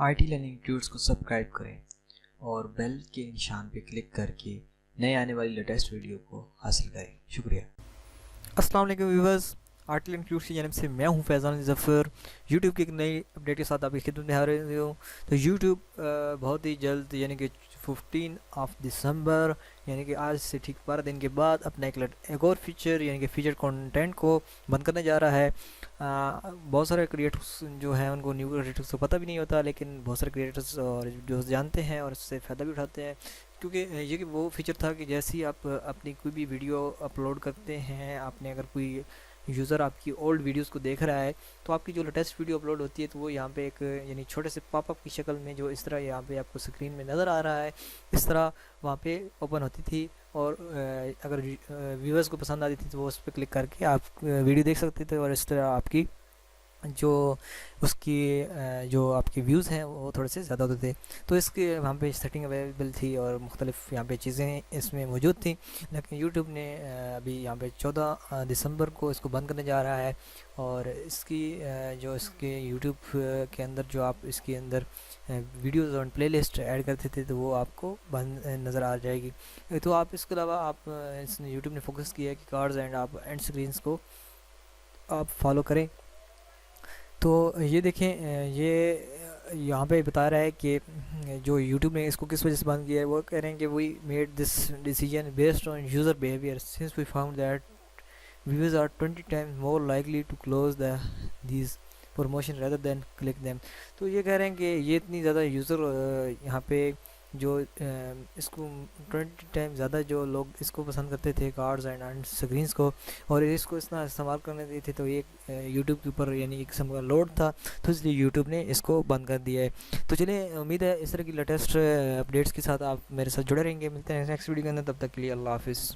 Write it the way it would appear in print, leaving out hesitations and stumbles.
I T learning ٹیوٹورز کو subscribe کریں اور بیل کے نشان پہ کلک کر کے نئے آنے والی لیٹسٹ ویڈیو کو حاصل کریں. شکریہ. السلام علیکم ویورز، آئی ٹی لرننگ ٹیوٹورز کی جانب سے میں ہوں فیضان ظفر. یوٹیوب کی ایک نئی اپڈیٹ کے ساتھ آپ کی خدمت میں حاضر ہوں. تو یوٹیوب بہت ہی جلد یعنی کہ 15 دسمبر یعنی کہ آج سے ٹھیک 12 دن کے بعد اپنا ایک اور فیچر یعنی کہ فیچر کنٹینٹ کو بند کرنے جا رہا ہے. بہت سارے کریٹرز جو ہیں ان کو نیو کریٹرز کو پتہ بھی نہیں ہوتا، لیکن بہت سارے کریٹرز اور جو جانتے ہیں اور اس سے فائدہ بھی اٹھاتے ہیں، کیونکہ یہ کہ وہ فیچر تھا کہ جیسے ہی آپ اپنی کوئی بھی ویڈیو اپلوڈ کرتے ہیں، آپ نے اگر کوئی یوزر آپ کی اولڈ ویڈیوز کو دیکھ رہا ہے تو آپ کی جو لیٹسٹ ویڈیو اپلوڈ ہوتی ہے تو وہ یہاں پہ ایک یعنی چھوٹے سے پاپ اپ کی شکل میں جو اس طرح یہاں پہ آپ کو اسکرین میں نظر آ رہا ہے، اس طرح وہاں پہ اوپن ہوتی تھی. اور اگر ویورز کو پسند آتی تھی تو وہ اس پہ کلک کر کے آپ ویڈیو دیکھ سکتے تھے، اور اس طرح آپ کی جو اس کی جو آپ کی ویوز ہیں وہ تھوڑے سے زیادہ ہوتے تھے. تو اس کے وہاں پہ سیٹنگ اویلیبل تھی اور مختلف یہاں پہ چیزیں اس میں موجود تھیں، لیکن یوٹیوب نے ابھی یہاں پہ 14 دسمبر کو اس کو بند کرنے جا رہا ہے. اور اس کی جو اس کے یوٹیوب کے اندر جو آپ اس کے اندر ویڈیوز اور پلے لسٹ ایڈ کرتے تھے تو وہ آپ کو بند نظر آ جائے گی. تو آپ اس کے علاوہ آپ اس نے یوٹیوب نے فوکس کیا ہے کہ کارڈز اینڈ آپ اینڈ اسکرینس کو آپ فالو کریں. تو یہ دیکھیں، یہ یہاں پہ بتا رہا ہے کہ جو یوٹیوب نے اس کو کس وجہ سے بند کیا ہے. وہ کہہ رہے ہیں کہ we made this decision based on user behaviour since we found that viewers are 20 times more likely to close these promotion rather than click them. تو یہ کہہ رہے ہیں کہ یہ اتنی زیادہ یوزر یہاں پہ جو اس کو 20 ٹائم زیادہ جو لوگ اس کو پسند کرتے تھے کارڈز اینڈ اسکرینس کو، اور اس کو اتنا استعمال کرنے دیتے تھے، تو ایک یوٹیوب کے اوپر یعنی ایک قسم کا لوڈ تھا، تو اس لیے یوٹیوب نے اس کو بند کر دیا ہے. تو چلیں، امید ہے اس طرح کی لیٹسٹ اپڈیٹس کے ساتھ آپ میرے ساتھ جڑے رہیں گے. ملتے ہیں نیکسٹ ویڈیو کے اندر، تب تک کے لیے اللہ حافظ.